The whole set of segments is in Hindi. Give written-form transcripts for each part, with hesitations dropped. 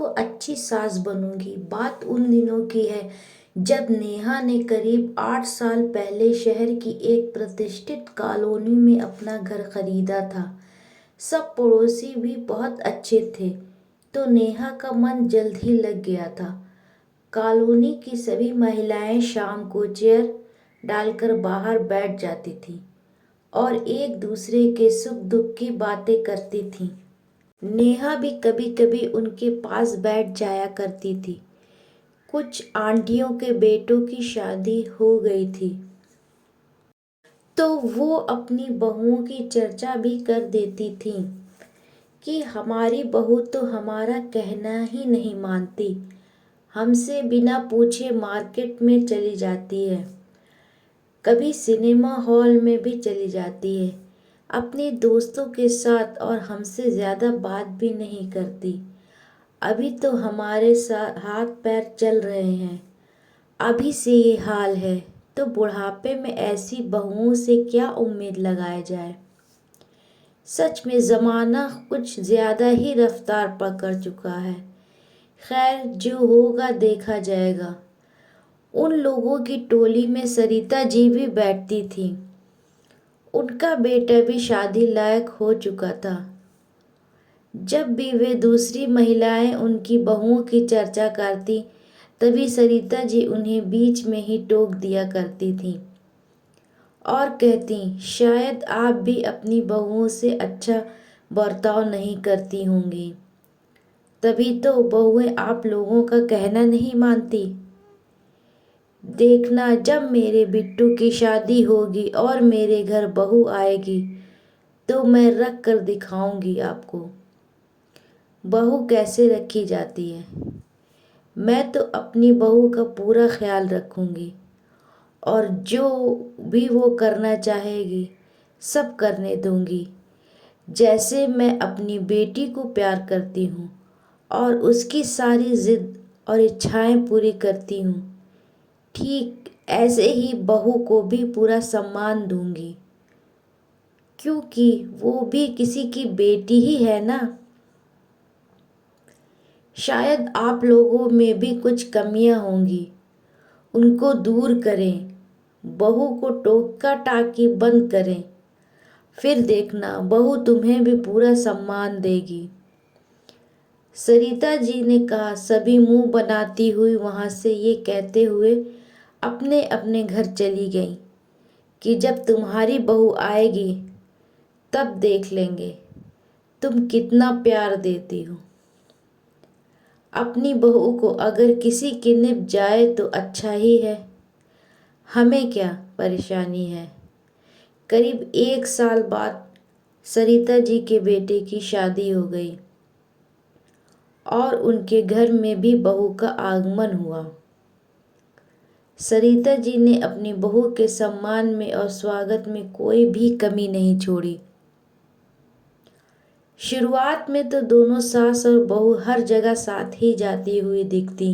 तो अच्छी सास बनूंगी। बात उन दिनों की है जब नेहा ने करीब 8 साल पहले शहर की एक प्रतिष्ठित कॉलोनी में अपना घर खरीदा था। सब पड़ोसी भी बहुत अच्छे थे, तो नेहा का मन जल्द ही लग गया था। कॉलोनी की सभी महिलाएं शाम को चेयर डालकर बाहर बैठ जाती थीं और एक दूसरे के सुख दुख की बातें करती थीं। नेहा भी कभी कभी उनके पास बैठ जाया करती थी। कुछ आंटियों के बेटों की शादी हो गई थी, तो वो अपनी बहुओं की चर्चा भी कर देती थीं कि हमारी बहू तो हमारा कहना ही नहीं मानती, हमसे बिना पूछे मार्केट में चली जाती है, कभी सिनेमा हॉल में भी चली जाती है, अपने दोस्तों के साथ, और हमसे ज़्यादा बात भी नहीं करती। अभी तो हमारे साथ हाथ पैर चल रहे हैं, अभी से ये हाल है तो बुढ़ापे में ऐसी बहुओं से क्या उम्मीद लगाया जाए। सच में ज़माना कुछ ज़्यादा ही रफ्तार पकड़ चुका है। खैर, जो होगा देखा जाएगा। उन लोगों की टोली में सरिता जी भी बैठती थी। उनका बेटा भी शादी लायक हो चुका था। जब भी वे दूसरी महिलाएं उनकी बहुओं की चर्चा करती, तभी सरिता जी उन्हें बीच में ही टोक दिया करती थीं और कहती, शायद आप भी अपनी बहुओं से अच्छा बर्ताव नहीं करती होंगी, तभी तो बहुएं आप लोगों का कहना नहीं मानती। देखना, जब मेरे बिट्टू की शादी होगी और मेरे घर बहू आएगी तो मैं रख कर दिखाऊंगी आपको बहू कैसे रखी जाती है। मैं तो अपनी बहू का पूरा ख्याल रखूंगी और जो भी वो करना चाहेगी सब करने दूंगी, जैसे मैं अपनी बेटी को प्यार करती हूँ और उसकी सारी जिद और इच्छाएं पूरी करती हूँ, ठीक ऐसे ही बहू को भी पूरा सम्मान दूंगी, क्योंकि वो भी किसी की बेटी ही है ना। शायद आप लोगों में भी कुछ कमियां होंगी, उनको दूर करें, बहू को टोका टाकी बंद करें, फिर देखना बहू तुम्हें भी पूरा सम्मान देगी। सरिता जी ने कहा। सभी मुंह बनाती हुई वहां से ये कहते हुए अपने अपने घर चली गईं कि जब तुम्हारी बहू आएगी तब देख लेंगे तुम कितना प्यार देती हो। अपनी बहू को अगर किसी की निभ जाए तो अच्छा ही है, हमें क्या परेशानी है। करीब 1 साल बाद सरिता जी के बेटे की शादी हो गई और उनके घर में भी बहू का आगमन हुआ। सरिता जी ने अपनी बहू के सम्मान में और स्वागत में कोई भी कमी नहीं छोड़ी। शुरुआत में तो दोनों सास और बहू हर जगह साथ ही जाती हुई दिखती,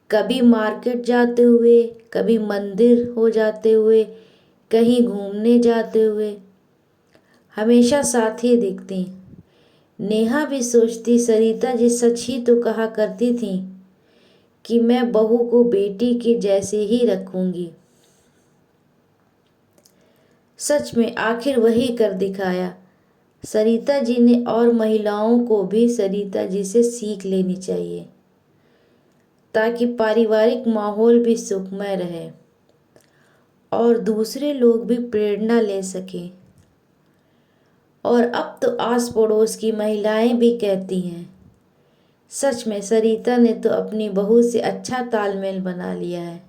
कभी मार्केट जाते हुए, कभी मंदिर हो जाते हुए, कहीं घूमने जाते हुए, हमेशा साथ ही दिखती। नेहा भी सोचती, सरिता जी सच ही तो कहा करती थी कि मैं बहू को बेटी के जैसे ही रखूंगी। सच में आखिर वही कर दिखाया सरिता जी ने, और महिलाओं को भी सरिता जी से सीख लेनी चाहिए ताकि पारिवारिक माहौल भी सुखमय रहे और दूसरे लोग भी प्रेरणा ले सकें। और अब तो आस पड़ोस की महिलाएं भी कहती हैं, सच में सरिता ने तो अपनी बहू से अच्छा तालमेल बना लिया है।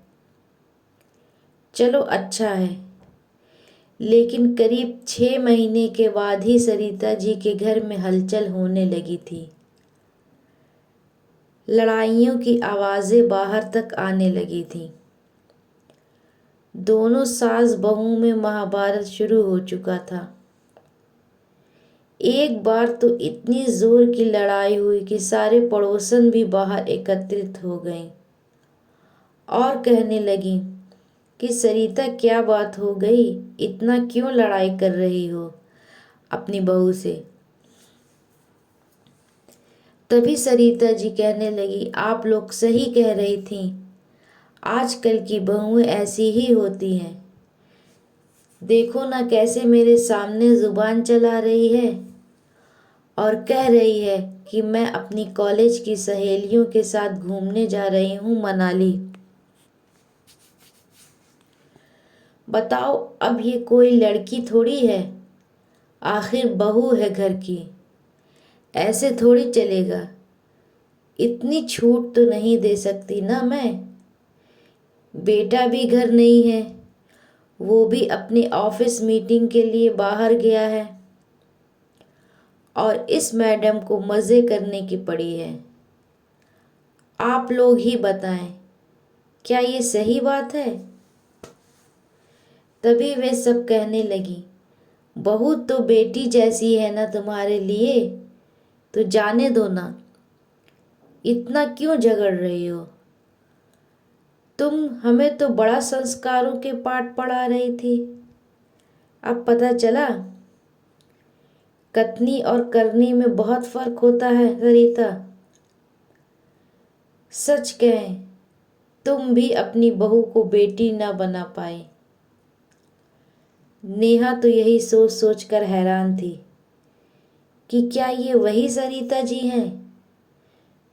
चलो अच्छा है। लेकिन करीब 6 महीने के बाद ही सरिता जी के घर में हलचल होने लगी थी। लड़ाइयों की आवाज़ें बाहर तक आने लगी थी। दोनों सास बहू में महाभारत शुरू हो चुका था। एक बार तो इतनी जोर की लड़ाई हुई कि सारे पड़ोसन भी बाहर एकत्रित हो गए और कहने लगी कि सरिता क्या बात हो गई, इतना क्यों लड़ाई कर रही हो अपनी बहू से। तभी सरिता जी कहने लगी, आप लोग सही कह रही थीं, आजकल की बहुएं ऐसी ही होती हैं। देखो ना कैसे मेरे सामने जुबान चला रही है और कह रही है कि मैं अपनी कॉलेज की सहेलियों के साथ घूमने जा रही हूँ मनाली। बताओ, अब ये कोई लड़की थोड़ी है, आखिर बहू है घर की, ऐसे थोड़ी चलेगा। इतनी छूट तो नहीं दे सकती ना मैं। बेटा भी घर नहीं है, वो भी अपनी ऑफिस मीटिंग के लिए बाहर गया है और इस मैडम को मज़े करने की पड़ी है। आप लोग ही बताएं, क्या ये सही बात है? तभी वे सब कहने लगी, बहू तो बेटी जैसी है ना तुम्हारे लिए, तो जाने दो ना, इतना क्यों झगड़ रही हो? तुम हमें तो बड़ा संस्कारों के पाठ पढ़ा रही थी, अब पता चला कथनी और करनी में बहुत फर्क होता है। सरिता, सच कहें, तुम भी अपनी बहू को बेटी ना बना पाई। नेहा तो यही सोच सोच कर हैरान थी कि क्या ये वही सरिता जी हैं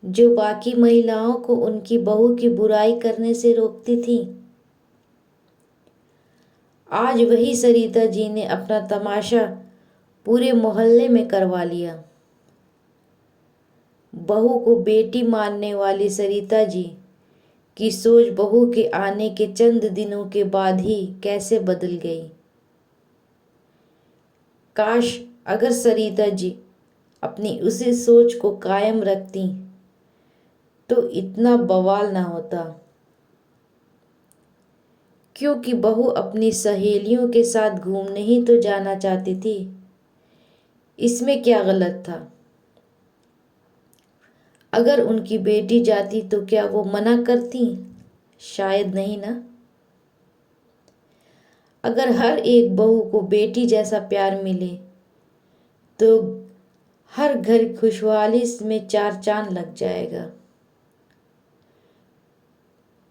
जो बाकी महिलाओं को उनकी बहू की बुराई करने से रोकती थी। आज वही सरिता जी ने अपना तमाशा पूरे मोहल्ले में करवा लिया। बहू को बेटी मानने वाली सरिता जी की सोच बहू के आने के चंद दिनों के बाद ही कैसे बदल गई। काश अगर सरिता जी अपनी उसी सोच को कायम रखती तो इतना बवाल ना होता। क्योंकि बहू अपनी सहेलियों के साथ घूमने ही तो जाना चाहती थी, इसमें क्या गलत था? अगर उनकी बेटी जाती तो क्या वो मना करती? शायद नहीं ना। अगर हर एक बहू को बेटी जैसा प्यार मिले तो हर घर खुशहाली में चार चांद लग जाएगा।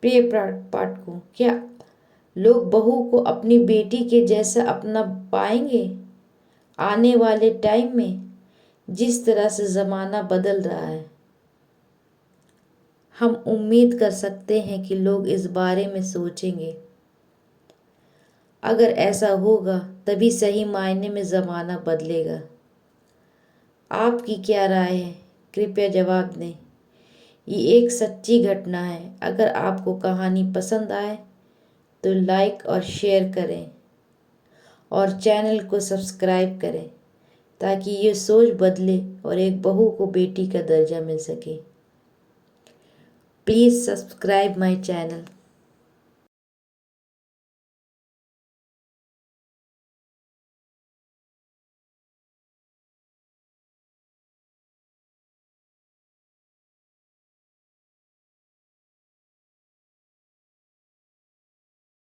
प्रिय पाठकों, क्या लोग बहू को अपनी बेटी के जैसा अपना पाएंगे आने वाले टाइम में, जिस तरह से ज़माना बदल रहा है? हम उम्मीद कर सकते हैं कि लोग इस बारे में सोचेंगे। अगर ऐसा होगा तभी सही मायने में ज़माना बदलेगा। आपकी क्या राय है? कृपया जवाब दें। ये एक सच्ची घटना है। अगर आपको कहानी पसंद आए तो लाइक और शेयर करें और चैनल को सब्सक्राइब करें ताकि ये सोच बदले और एक बहू को बेटी का दर्जा मिल सके। Please subscribe my channel.